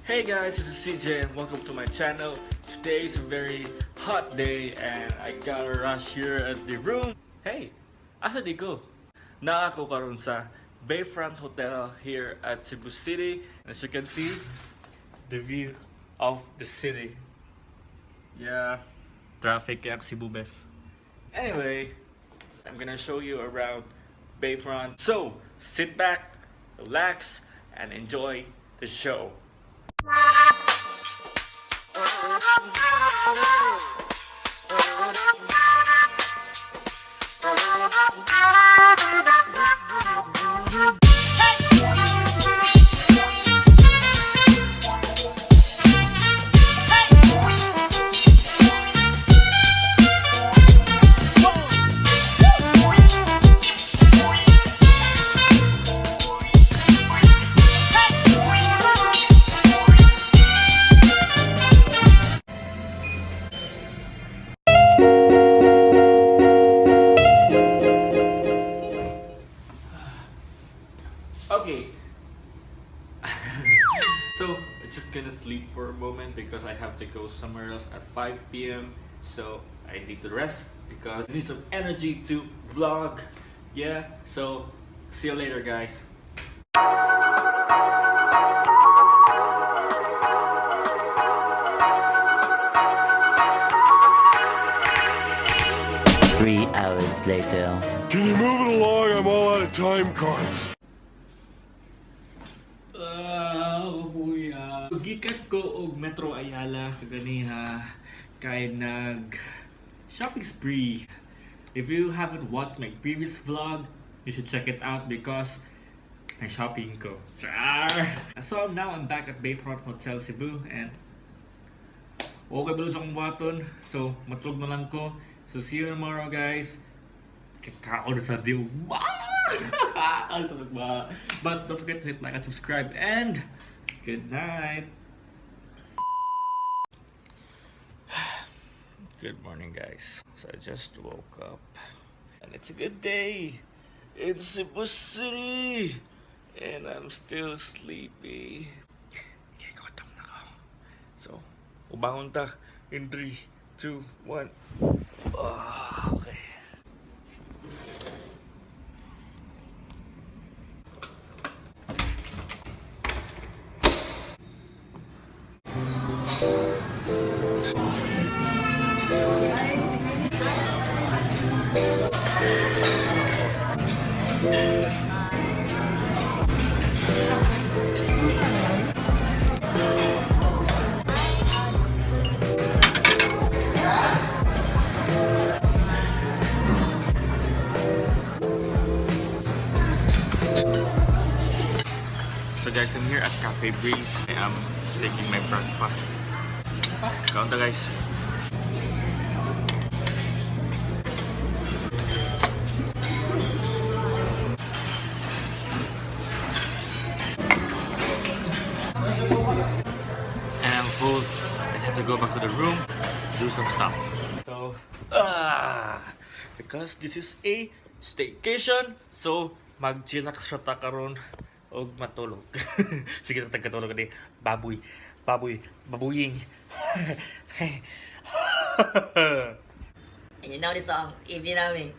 Hey guys, this is CJ and welcome to my channel. Today is a very hot day and I gotta rush here at the room. Hey, asa di ko? Naa ako karon sa Bayfront Hotel here at Cebu City. As you can see, the view of the city. Yeah, traffic yak Cebu best. Anyway, I'm gonna show you around Bayfront. So, sit back, relax, and enjoy the show. Okay. So, I'm just gonna sleep for a moment because I have to go somewhere else at 5 p.m. So, I need to rest because I need some energy to vlog. Yeah, so see you later, guys. 3 hours later. Can you move it along? I'm all out of time cards. Kuya. Gikat ko og Metro Ayala kaganiha kay nag shopping spree. If you haven't watched my previous vlog, you should check it out because my shopping ko. So now I'm back at Bayfront Hotel Cebu and okay ba sa akong buhaton? So matulog na lang ko. So see you tomorrow, guys. Kakao na sa diw. But don't forget to hit like and subscribe and good night. Good morning, guys. So I just woke up and it's a good day. It's Cebu City and I'm still sleepy. Okay, kotam na ako. So, ubangon ta in 3, 2, 1. Okay. So guys, I'm here at Cafe Breeze. I am taking my breakfast. Kaunta guys. And I'm full. I have to go back to the room, do some stuff. So, because this is a staycation, so mag-chillax siya ta karon og matulog. Sige na tagkatulog ni baboy, babuying. And you know this song, if you know me.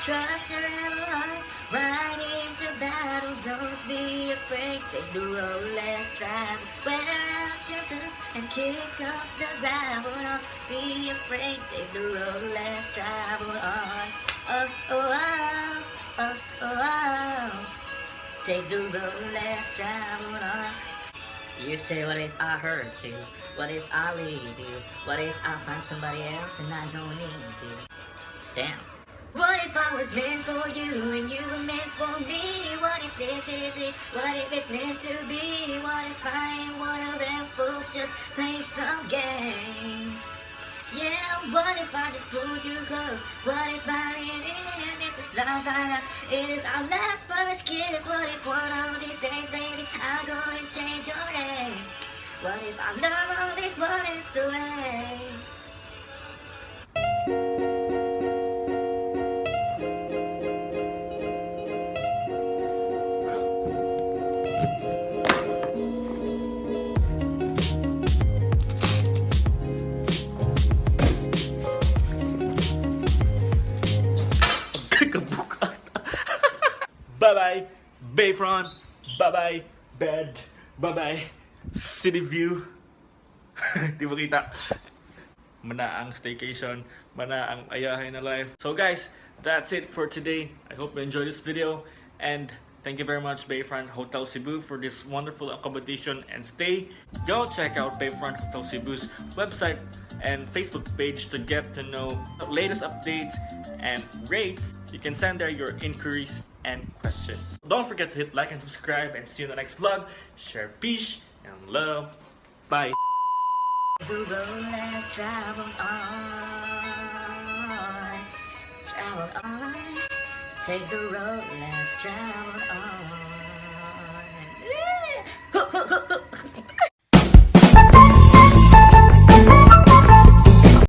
Trust your heart, ride into battle, don't be afraid, take the road less traveled. Wear out your boots and kick up the gravel, don't be afraid, take the road less traveled on. Oh, oh, oh, oh, oh, oh. Take the road less traveled on. You say, what if I hurt you? What if I leave you? What if I find somebody else and I don't need you? Damn. What if I was meant for you and you were meant for me? What if this is it? What if it's meant to be? What if I ain't one of them fools just play some games? Yeah, what if I just pulled you close? What if I didn't? If the stars line up, it is our last first kiss. What if one of these days, baby, I'll go and change your name? What if I love all these what ifs away? Bye-bye, Bayfront. Bye-bye, bed. Bye-bye, city view. Di mo kita. Mana ang staycation, mana ang ayahay na life. So guys, that's it for today. I hope you enjoyed this video. And thank you very much, Bayfront Hotel Cebu, for this wonderful accommodation and stay. Go check out Bayfront Hotel Cebu's website and Facebook page to get to know the latest updates and rates. You can send there your inquiries and questions. Don't forget to hit like and subscribe, and see you in the next vlog. Share peace and love. Bye. The road has traveled on, traveled on. Take the road less traveled on.